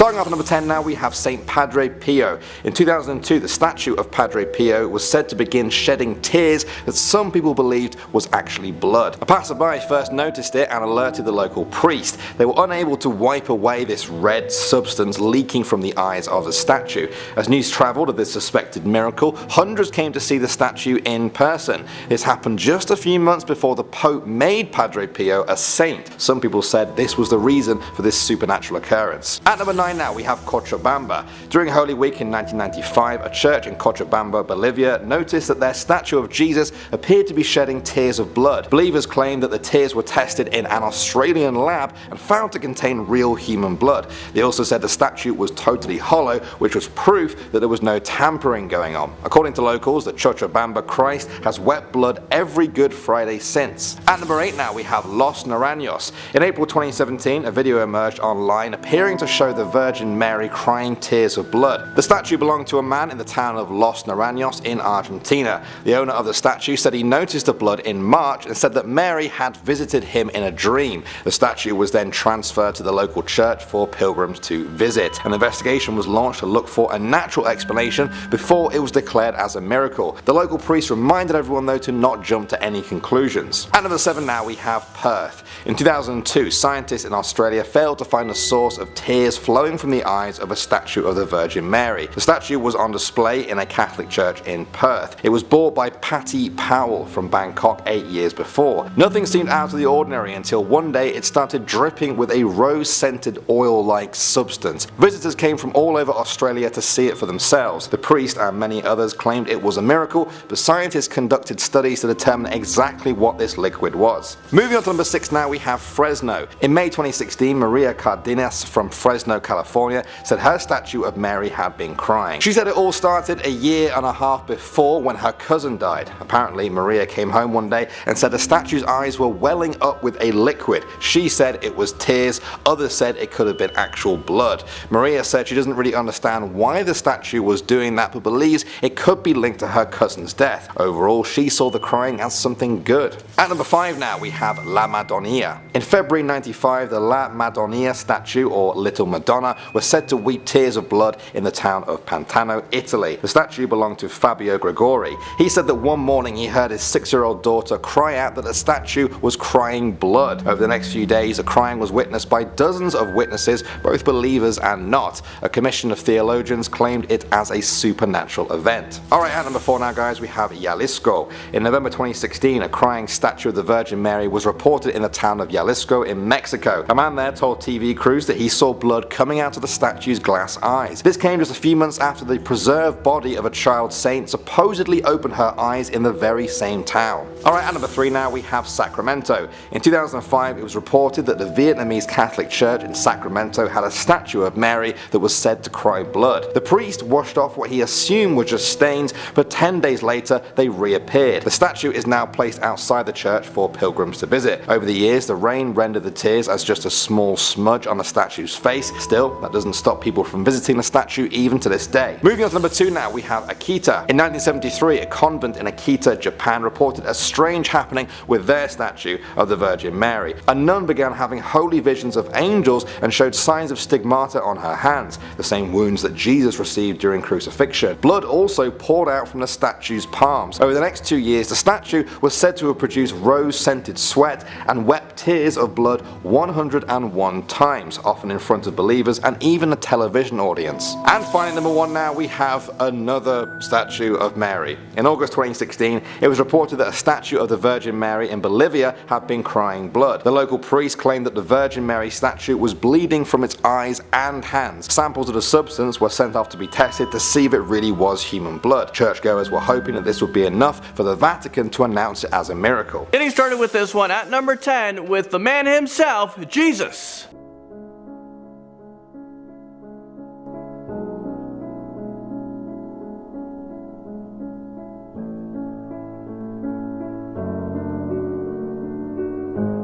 Starting off at number 10 now, we have St. Padre Pio. In 2002, the statue of Padre Pio was said to begin shedding tears that some people believed was actually blood. A passerby first noticed it and alerted the local priest. They were unable to wipe away this red substance leaking from the eyes of the statue. As news travelled of this suspected miracle, hundreds came to see the statue in person. This happened just a few months before the Pope made Padre Pio a saint. Some people said this was the reason for this supernatural occurrence. At number 9 now, we have Cochabamba. During Holy Week in 1995, a church in Cochabamba, Bolivia noticed that their statue of Jesus appeared to be shedding tears of blood. Believers claimed that the tears were tested in an Australian lab and found to contain real human blood. They also said the statue was totally hollow, which was proof that there was no tampering going on. According to locals, the Cochabamba Christ has wept blood every Good Friday since. At number 8 now, we have Los Naranjos. In April 2017, a video emerged online appearing to show the Virgin Mary crying tears of blood. The statue belonged to a man in the town of Los Naranjos in Argentina. The owner of the statue said he noticed the blood in March and said that Mary had visited him in a dream. The statue was then transferred to the local church for pilgrims to visit. An investigation was launched to look for a natural explanation before it was declared as a miracle. The local priest reminded everyone though to not jump to any conclusions. At number 7 now, we have Perth. In 2002, scientists in Australia failed to find the source of tears flowing from the eyes of a statue of the Virgin Mary. The statue was on display in a Catholic church in Perth. It was bought by Patty Powell from Bangkok 8 years before. Nothing seemed out of the ordinary until one day it started dripping with a rose-scented oil-like substance. Visitors came from all over Australia to see it for themselves. The priest and many others claimed it was a miracle, but scientists conducted studies to determine exactly what this liquid was. Moving on to number 6 now, we have Fresno. In May 2016, Maria Cardenas from Fresno, California said her statue of Mary had been crying. She said it all started a year and a half before when her cousin died. Apparently, Maria came home one day and said the statue's eyes were welling up with a liquid. She said it was tears, others said it could have been actual blood. Maria said she doesn't really understand why the statue was doing that, but believes it could be linked to her cousin's death. Overall, she saw the crying as something good. At number 5 now, we have La Madonnina. In February 95, the La Madonnina statue, or Little Madonna, was said to weep tears of blood in the town of Pantano, Italy. The statue belonged to Fabio Gregori. He said that one morning he heard his 6-year-old daughter cry out that the statue was crying blood. Over the next few days, the crying was witnessed by dozens of witnesses, both believers and not. A commission of theologians claimed it as a supernatural event. Alright, at number 4 now guys, we have Jalisco. In November 2016, a crying statue of the Virgin Mary was reported in the town of Jalisco in Mexico. A man there told TV crews that he saw blood coming out of the statue's glass eyes. This came just a few months after the preserved body of a child saint supposedly opened her eyes in the very same town. Alright, at number 3 now, we have Sacramento. In 2005, it was reported that the Vietnamese Catholic Church in Sacramento had a statue of Mary that was said to cry blood. The priest washed off what he assumed were just stains, but 10 days later they reappeared. The statue is now placed outside the church for pilgrims to visit. Over the years, the rain rendered the tears as just a small smudge on the statue's face. Still, that doesn't stop people from visiting the statue even to this day. Moving on to number 2 now, we have Akita. In 1973, a convent in Akita, Japan reported a strange happening with their statue of the Virgin Mary. A nun began having holy visions of angels and showed signs of stigmata on her hands, the same wounds that Jesus received during crucifixion. Blood also poured out from the statue's palms. Over the next 2 years, the statue was said to have produced rose-scented sweat and wept tears of blood 101 times, often in front of believers and even a television audience. And finally, number 1 now, we have another statue of Mary. In August 2016, it was reported that a statue of the Virgin Mary in Bolivia had been crying blood. The local priest claimed that the Virgin Mary statue was bleeding from its eyes and hands. Samples of the substance were sent off to be tested to see if it really was human blood. Churchgoers were hoping that this would be enough for the Vatican to announce it as a miracle. Getting started with this one at number 10 with the man himself, Jesus.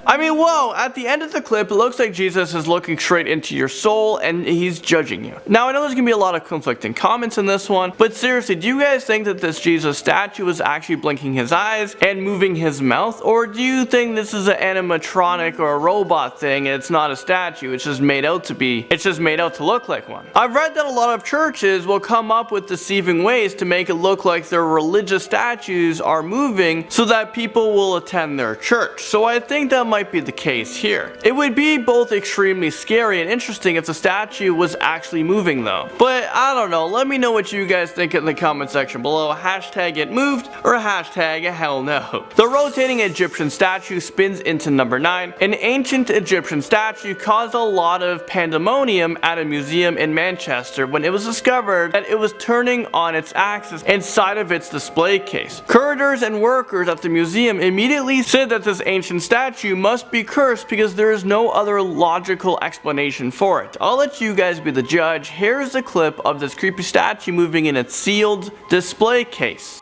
I mean, whoa, at the end of the clip, it looks like Jesus is looking straight into your soul and he's judging you. Now, I know there's gonna be a lot of conflicting comments in this one, but seriously, do you guys think that this Jesus statue is actually blinking his eyes and moving his mouth? Or do you think this is an animatronic or a robot thing and it's not a statue, it's just made out to look like one? I've read that a lot of churches will come up with deceiving ways to make it look like their religious statues are moving so that people will attend their church. So I think that might be the case here. It would be both extremely scary and interesting if the statue was actually moving though. But I don't know, let me know what you guys think in the comment section below. Hashtag it moved or hashtag hell no. The rotating Egyptian statue spins into number 9. An ancient Egyptian statue caused a lot of pandemonium at a museum in Manchester when it was discovered that it was turning on its axis inside of its display case. Curators and workers at the museum immediately said that this ancient statue must be cursed because there is no other logical explanation for it. I'll let you guys be the judge. Here's a clip of this creepy statue moving in its sealed display case.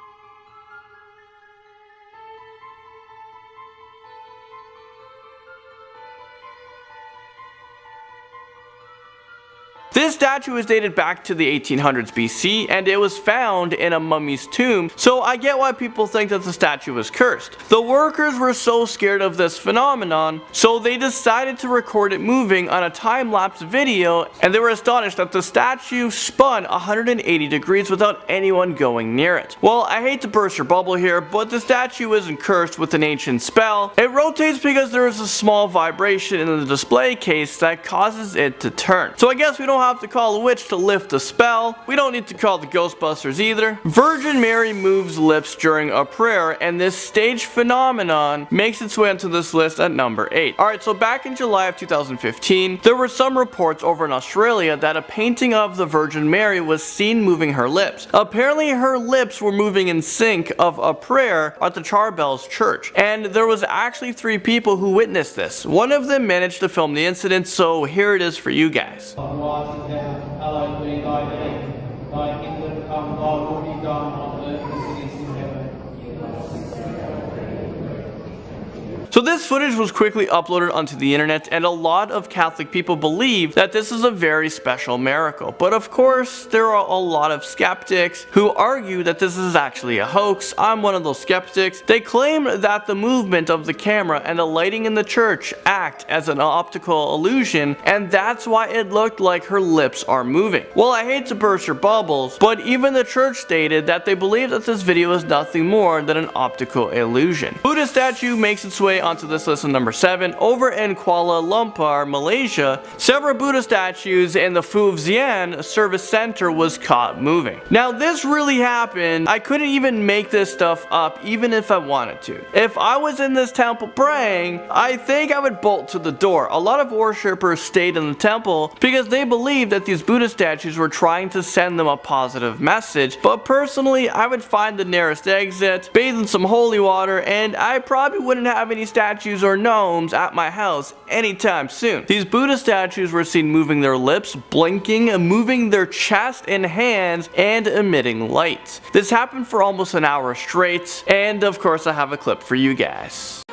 This statue is dated back to the 1800s BC and it was found in a mummy's tomb, so I get why people think that the statue was cursed. The workers were so scared of this phenomenon, so they decided to record it moving on a time-lapse video, and they were astonished that the statue spun 180 degrees without anyone going near it. Well, I hate to burst your bubble here, but the statue isn't cursed with an ancient spell. It rotates because there is a small vibration in the display case that causes it to turn. So I guess we don't have to call a witch to lift the spell. We don't need to call the Ghostbusters either. Virgin Mary moves lips during a prayer, and this stage phenomenon makes its way onto this list at number 8. Alright, so back in July of 2015, there were some reports over in Australia that a painting of the Virgin Mary was seen moving her lips. Apparently her lips were moving in sync of a prayer at the Charbells Church, and there was actually 3 people who witnessed this. One of them managed to film the incident, so here it is for you guys. Hallowed be thy name, thy kingdom come, thy will be done on earth as it is in heaven. So this footage was quickly uploaded onto the internet, and a lot of Catholic people believe that this is a very special miracle. But of course, there are a lot of skeptics who argue that this is actually a hoax. I'm one of those skeptics. They claim that the movement of the camera and the lighting in the church act as an optical illusion, and that's why it looked like her lips are moving. Well, I hate to burst your bubbles, but even the church stated that they believe that this video is nothing more than an optical illusion. Buddha statue makes its way onto this list at number 7. Over in Kuala Lumpur, Malaysia, several Buddha statues in the Phu Xian service center was caught moving. Now this really happened. I couldn't even make this stuff up even if I wanted to. If I was in this temple praying, I think I would bolt to the door. A lot of worshippers stayed in the temple because they believed that these Buddha statues were trying to send them a positive message, but personally I would find the nearest exit, bathe in some holy water, and I probably wouldn't have any statues or gnomes at my house anytime soon. These Buddha statues were seen moving their lips, blinking, moving their chest and hands, and emitting light. This happened for almost an hour straight, and of course I have a clip for you guys.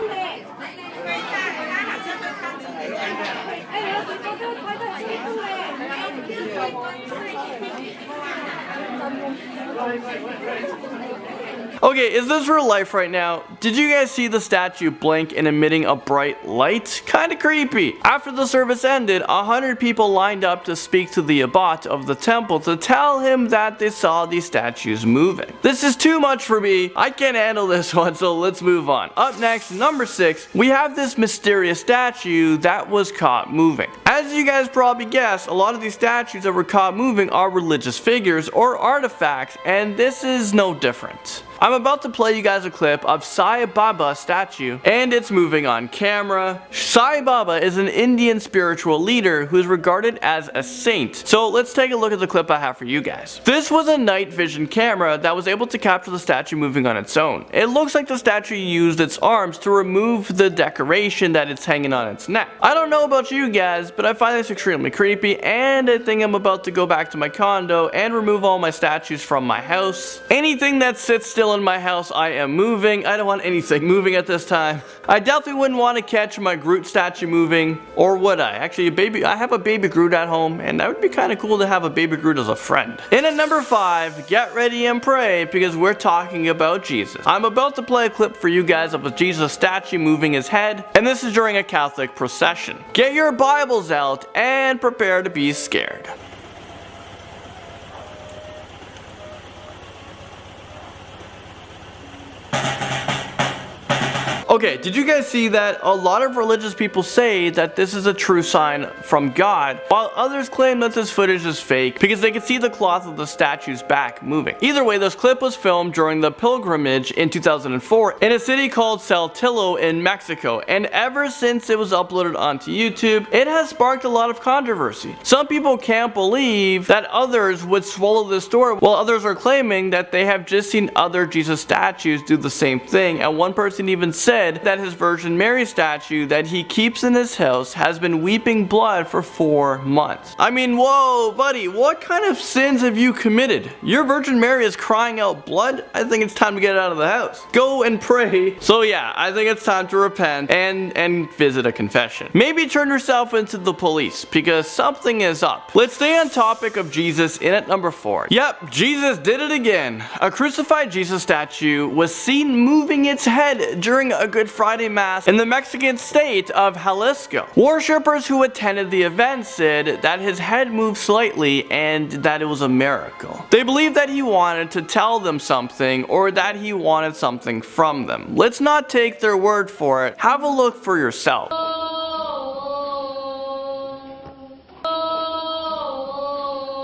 Okay, is this real life right now? Did you guys see the statue blink and emitting a bright light? Kinda creepy. After the service ended, 100 people lined up to speak to the abbot of the temple to tell him that they saw these statues moving. This is too much for me. I can't handle this one, so let's move on. Up next, number 6, we have this mysterious statue that was caught moving. As you guys probably guessed, a lot of these statues that were caught moving are religious figures or artifacts, and this is no different. I'm about to play you guys a clip of Sai Baba statue, and it's moving on camera. Sai Baba is an Indian spiritual leader who is regarded as a saint. So let's take a look at the clip I have for you guys. This was a night vision camera that was able to capture the statue moving on its own. It looks like the statue used its arms to remove the decoration that it's hanging on its neck. I don't know about you guys, but I find this extremely creepy, and I think I'm about to go back to my condo and remove all my statues from my house. Anything that sits still still in my house. I am moving. I don't want anything moving at this time. I definitely wouldn't want to catch my Groot statue moving, or would I? Actually, I have a baby Groot at home, and that would be kind of cool to have a baby Groot as a friend. And at number 5, get ready and pray, because we're talking about Jesus. I'm about to play a clip for you guys of a Jesus statue moving his head, and this is during a Catholic procession. Get your Bibles out and prepare to be scared. Okay, did you guys see that? A lot of religious people say that this is a true sign from God, while others claim that this footage is fake because they can see the cloth of the statue's back moving. Either way, this clip was filmed during the pilgrimage in 2004 in a city called Saltillo in Mexico, and ever since it was uploaded onto YouTube, it has sparked a lot of controversy. Some people can't believe that others would swallow this story, while others are claiming that they have just seen other Jesus statues do the same thing, and one person even said that his Virgin Mary statue that he keeps in his house has been weeping blood for 4 months. I mean, whoa, buddy, what kind of sins have you committed? Your Virgin Mary is crying out blood? I think it's time to get out of the house. Go and pray. So yeah, I think it's time to repent and visit a confession. Maybe turn yourself into the police, because something is up. Let's stay on topic of Jesus in at number 4. Yep, Jesus did it again. A crucified Jesus statue was seen moving its head during a Good Friday Mass in the Mexican state of Jalisco. Worshippers who attended the event said that his head moved slightly and that it was a miracle. They believed that he wanted to tell them something, or that he wanted something from them. Let's not take their word for it. Have a look for yourself.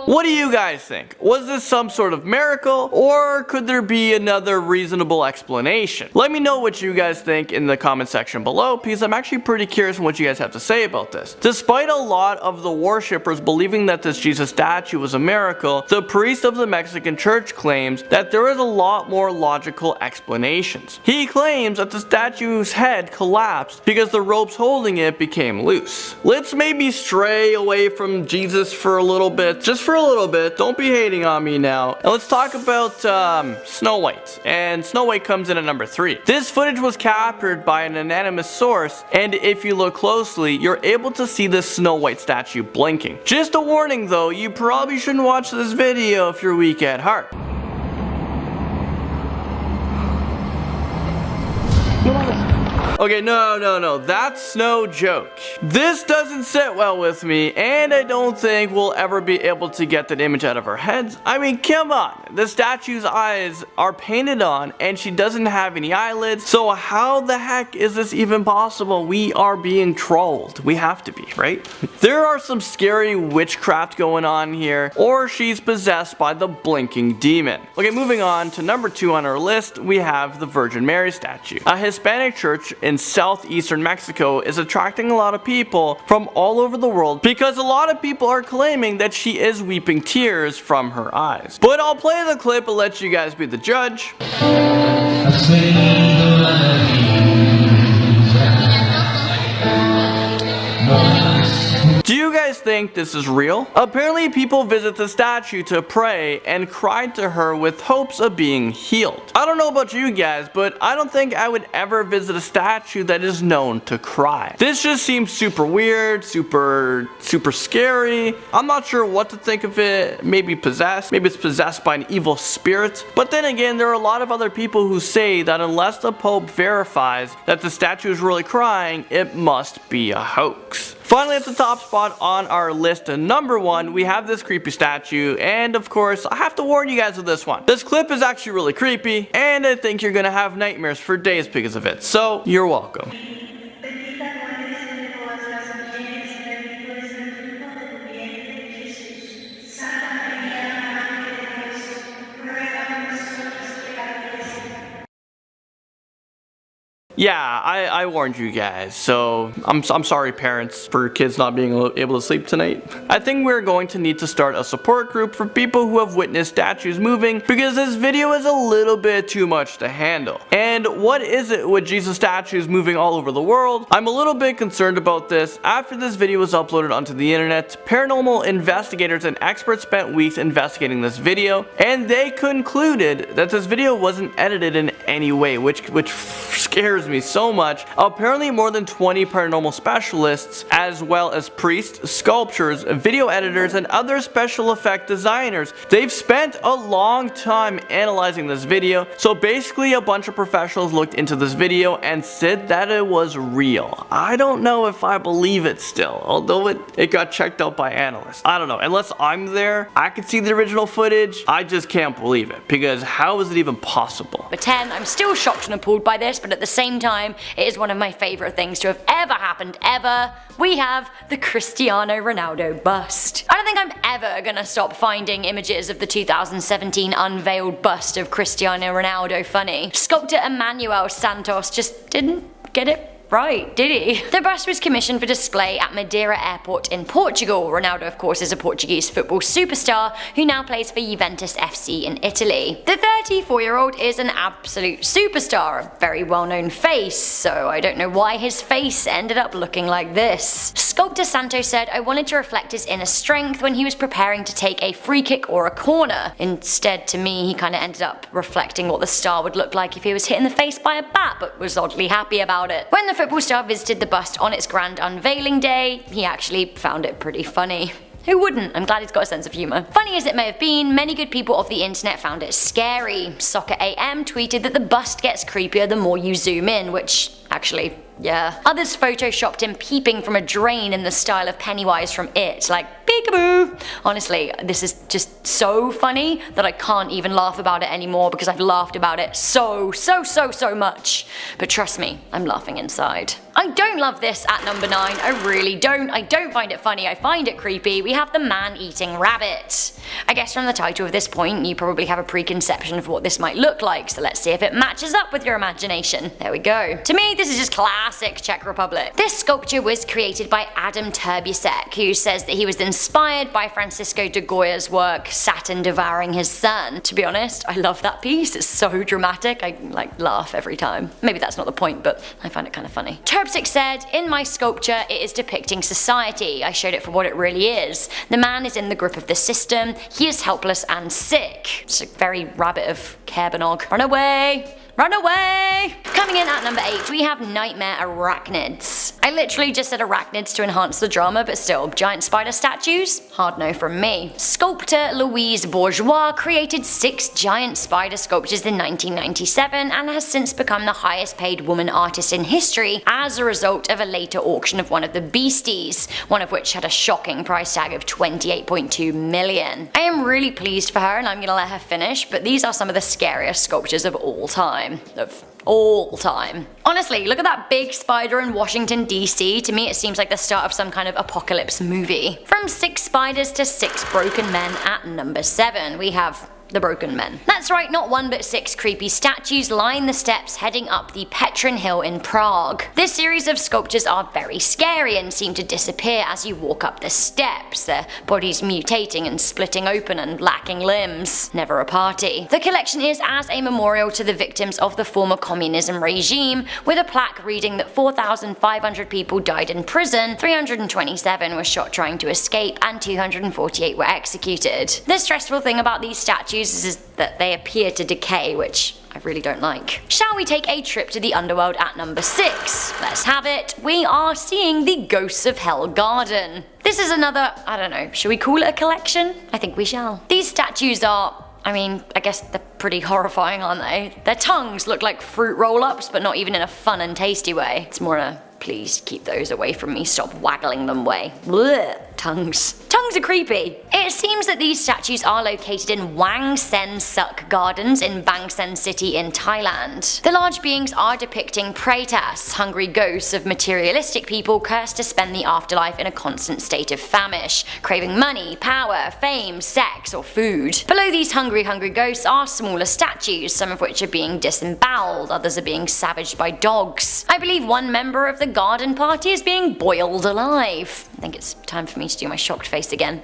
What do you guys think? Was this some sort of miracle, or could there be another reasonable explanation? Let me know what you guys think in the comment section below, because I'm actually pretty curious on what you guys have to say about this. Despite a lot of the worshippers believing that this Jesus statue was a miracle, the priest of the Mexican church claims that there is a lot more logical explanations. He claims that the statue's head collapsed because the ropes holding it became loose. Let's maybe stray away from Jesus for a little bit, just for a little bit. Don't be hating on me now. And let's talk about Snow White. And Snow White comes in at number 3. This footage was captured by an anonymous source, and if you look closely, you're able to see this Snow White statue blinking. Just a warning though, you probably shouldn't watch this video if you're weak at heart. Okay, no, that's no joke. This doesn't sit well with me, and I don't think we'll ever be able to get that image out of our heads. I mean, come on. The statue's eyes are painted on, and she doesn't have any eyelids, so how the heck is this even possible? We are being trolled. We have to be, right? There are some scary witchcraft going on here, or she's possessed by the blinking demon. Okay, moving on to number 2 on our list, we have the Virgin Mary statue. A Hispanic church in southeastern Mexico is attracting a lot of people from all over the world because a lot of people are claiming that she is weeping tears from her eyes. But I'll play the clip and let you guys be the judge. Do you guys think this is real? Apparently people visit the statue to pray and cry to her with hopes of being healed. I don't know about you guys, but I don't think I would ever visit a statue that is known to cry. This just seems super weird, super scary. I'm not sure what to think of it. Maybe possessed, maybe it's possessed by an evil spirit. But then again, there are a lot of other people who say that unless the Pope verifies that the statue is really crying, it must be a hoax. Finally, at the top spot on our list, number 1, we have this creepy statue, and of course, I have to warn you guys with this one. This clip is actually really creepy, and I think you're gonna have nightmares for days because of it, so you're welcome. Yeah, I warned you guys, so I'm sorry parents for kids not being able to sleep tonight. I think we're going to need to start a support group for people who have witnessed statues moving because this video is a little bit too much to handle. And what is it with Jesus statues moving all over the world? I'm a little bit concerned about this. After this video was uploaded onto the internet, paranormal investigators and experts spent weeks investigating this video, and they concluded that this video wasn't edited in any way, which scares me so much. Apparently more than 20 paranormal specialists, as well as priests, sculptors, video editors, and other special effect designers, they've spent a long time analyzing this video. So basically a bunch of professionals looked into this video and said that it was real. I don't know if I believe it still, although it got checked out by analysts. I don't know, unless I'm there, I could see the original footage. I just can't believe it, because how is it even possible? For 10, I'm still shocked and appalled by this, but at the same time, it is one of my favourite things to have ever happened ever. We have the Cristiano Ronaldo bust. I don't think I'm ever gonna stop finding images of the 2017 unveiled bust of Cristiano Ronaldo funny. Sculptor Emmanuel Santos just didn't get it right, did he? The bust was commissioned for display at Madeira Airport in Portugal. Ronaldo, of course, is a Portuguese football superstar who now plays for Juventus FC in Italy. The 34-year-old is an absolute superstar, a very well-known face, so I don't know why his face ended up looking like this. Sculptor Santos said, "I wanted to reflect his inner strength when he was preparing to take a free kick or a corner." Instead, to me, he kind of ended up reflecting what the star would look like if he was hit in the face by a bat, but was oddly happy about it. When the football star visited the bust on its grand unveiling day, he actually found it pretty funny. Who wouldn't? I'm glad he's got a sense of humour. Funny as it may have been, many good people of the internet found it scary. Soccer AM tweeted that the bust gets creepier the more you zoom in, which actually, yeah. Others photoshopped him peeping from a drain in the style of Pennywise from It, like peekaboo. Honestly, this is just so funny that I can't even laugh about it anymore because I've laughed about it so much. But trust me, I'm laughing inside. I don't love this at number 9, I really don't. I don't find it funny, I find it creepy. We have the man-eating rabbit. I guess from the title of this point, you probably have a preconception of what this might look like, so let's see if it matches up with your imagination. There we go. To me, this is just classic Czech Republic. This sculpture was created by Adam Turbusek, who says that he was inspired by Francisco de Goya's work, Saturn Devouring His Son. To be honest, I love that piece, it's so dramatic, I laugh every time. Maybe that's not the point, but I find it kind of funny. Turbusek said, "In my sculpture, it is depicting society. I showed it for what it really is. The man is in the grip of the system, he is helpless and sick." It's a very rabbit of Kerbenog. Run away! Run away! Coming in at number 8, we have nightmare arachnids. I literally just said arachnids to enhance the drama, but still, giant spider statues? Hard no from me. Sculptor Louise Bourgeois created 6 giant spider sculptures in 1997 and has since become the highest paid woman artist in history as a result of a later auction of one of the beasties, one of which had a shocking price tag of $28.2 million. I am really pleased for her and I'm gonna let her finish, but these are some of the scariest sculptures of all time. Honestly, look at that big spider in Washington DC. To me it seems like the start of some kind of apocalypse movie. From 6 spiders to 6 broken men at number 7, we have the broken men. That's right, not 1 but 6 creepy statues line the steps heading up the Petrin Hill in Prague. This series of sculptures are very scary and seem to disappear as you walk up the steps, their bodies mutating and splitting open and lacking limbs. Never a party. The collection is as a memorial to the victims of the former communism regime, with a plaque reading that 4,500 people died in prison, 327 were shot trying to escape, and 248 were executed. The stressful thing about these statues is that they appear to decay, which I really don't like. Shall we take a trip to the underworld at number 6? Let's have it. We are seeing the Ghosts of Hell Garden. This is another, I don't know, should we call it a collection? I think we shall. These statues are, I guess they're pretty horrifying, aren't they? Their tongues look like fruit roll-ups, but not even in a fun and tasty way. It's more in a, please keep those away from me, stop waggling them way. Blech. Tongues Tongues are creepy. It seems that these statues are located in Wang Sen Suk Gardens in Bang Sen City in Thailand. The large beings are depicting pretas, hungry ghosts of materialistic people cursed to spend the afterlife in a constant state of famish, craving money, power, fame, sex, or food. Below these hungry ghosts are smaller statues, some of which are being disemboweled, others are being savaged by dogs. I believe one member of the garden party is being boiled alive. I think it's time for me to do my shocked face again.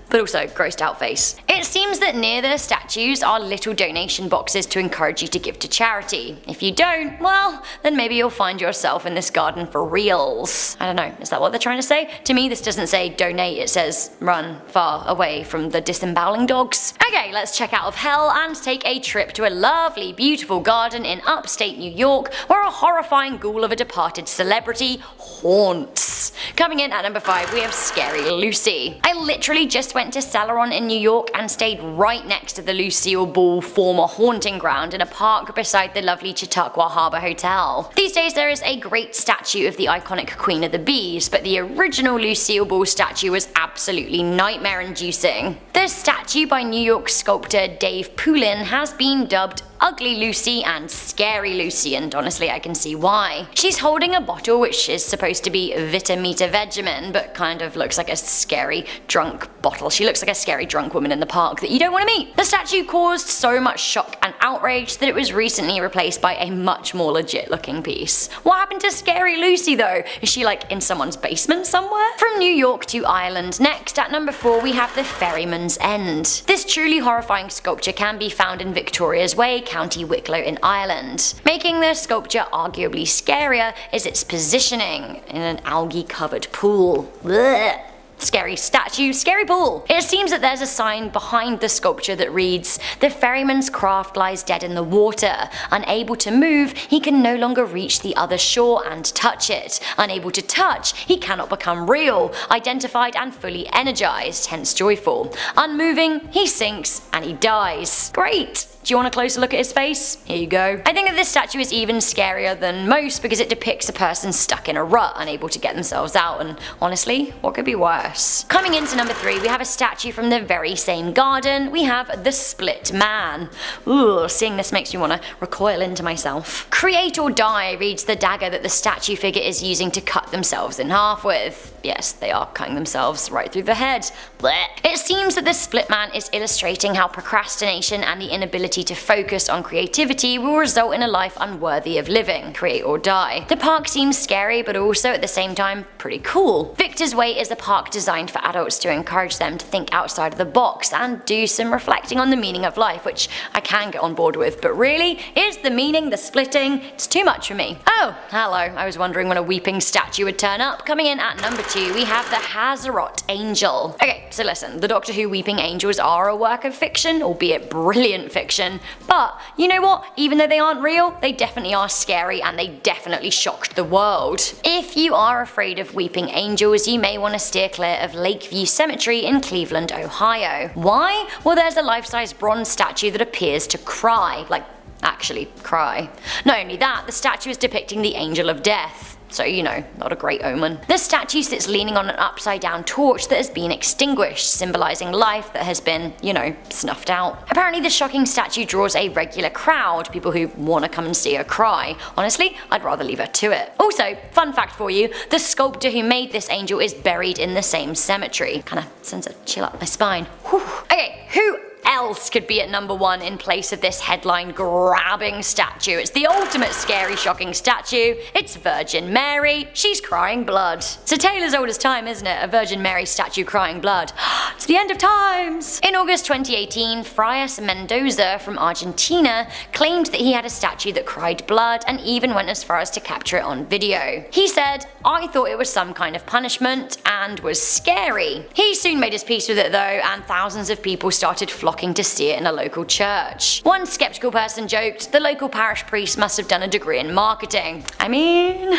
But also grossed out face. It seems that near the statues are little donation boxes to encourage you to give to charity. If you don't, well, then maybe you'll find yourself in this garden for reals. I don't know, is that what they're trying to say? To me this doesn't say donate, it says run far away from the disemboweling dogs. Okay, let's check out of hell and take a trip to a lovely, beautiful garden in upstate New York where a horrifying ghoul of a departed celebrity haunts. Coming in at number 5, we have Scary Lucy. I literally just went to Celeron in New York and stayed right next to the Lucille Ball former haunting ground in a park beside the lovely Chautauqua Harbor Hotel. These days there is a great statue of the iconic Queen of the Bees, but the original Lucille Ball statue was absolutely nightmare-inducing. The statue by New York sculptor Dave Poulin has been dubbed Ugly Lucy and Scary Lucy, and honestly I can see why. She's holding a bottle which is supposed to be Vitamita Vegemin, but kind of looks like a scary drunk bottle. She looks like a scary drunk woman in the park that you don't want to meet. The statue caused so much shock and outrage that it was recently replaced by a much more legit looking piece. What happened to Scary Lucy though? Is she like in someone's basement somewhere? From New York to Ireland, next at number 4 we have the Ferryman's End. This truly horrifying sculpture can be found in Victoria's Way, County Wicklow in Ireland. Making the sculpture arguably scarier is its positioning in an algae covered pool. Blech. Scary statue, scary pool. It seems that there's a sign behind the sculpture that reads, "The ferryman's craft lies dead in the water. Unable to move, he can no longer reach the other shore and touch it. Unable to touch, he cannot become real, identified and fully energized, hence joyful. Unmoving, he sinks and he dies." Great! Do you want a closer look at his face? Here you go. I think that this statue is even scarier than most because it depicts a person stuck in a rut, unable to get themselves out, and honestly, what could be worse? Coming into number 3, we have a statue from the very same garden. We have the Split Man. Ooh, seeing this makes me want to recoil into myself. "Create or die" reads the dagger that the statue figure is using to cut themselves in half with. Yes, they are cutting themselves right through the head. Blech. It seems that the Split Man is illustrating how procrastination and the inability to focus on creativity will result in a life unworthy of living. Create or die. The park seems scary, but also at the same time pretty cool. Victor's Way is a park designed for adults to encourage them to think outside of the box and do some reflecting on the meaning of life, which I can get on board with, but really, is the meaning, the splitting, it's too much for me. Oh, hello, I was wondering when a weeping statue would turn up. Coming in at number 2, we have the Hazaroth Angel. Okay, so listen, the Doctor Who weeping angels are a work of fiction, albeit brilliant fiction, but you know what? Even though they aren't real, they definitely are scary and they definitely shocked the world. If you are afraid of weeping angels, you may want to steer clear of Lakeview Cemetery in Cleveland, Ohio. Why? Well, there's a life-size bronze statue that appears to cry, like actually cry. Not only that, the statue is depicting the Angel of Death. So, you know, not a great omen. The statue sits leaning on an upside down torch that has been extinguished, symbolizing life that has been, you know, snuffed out. Apparently the shocking statue draws a regular crowd, people who want to come and see her cry. Honestly, I'd rather leave her to it. Also, fun fact for you, the sculptor who made this angel is buried in the same cemetery. Kinda sends a chill up my spine. Whew. Okay, who else could be at number 1 in place of this headline grabbing statue? It's the ultimate scary shocking statue. It's Virgin Mary. She's crying blood. It's a tale as old as time, isn't it? A Virgin Mary statue crying blood. It's the end of times. In August 2018, Frias Mendoza from Argentina claimed that he had a statue that cried blood and even went as far as to capture it on video. He said, "I thought it was some kind of punishment and was scary." He soon made his peace with it though, and thousands of people started flocking to see it in a local church. One skeptical person joked, the local parish priest must have done a degree in marketing. I mean,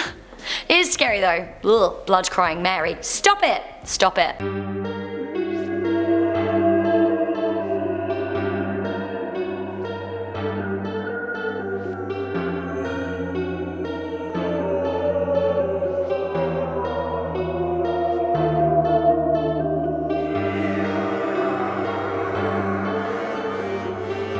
it is scary though. Ugh, blood crying Mary. Stop it! Stop it.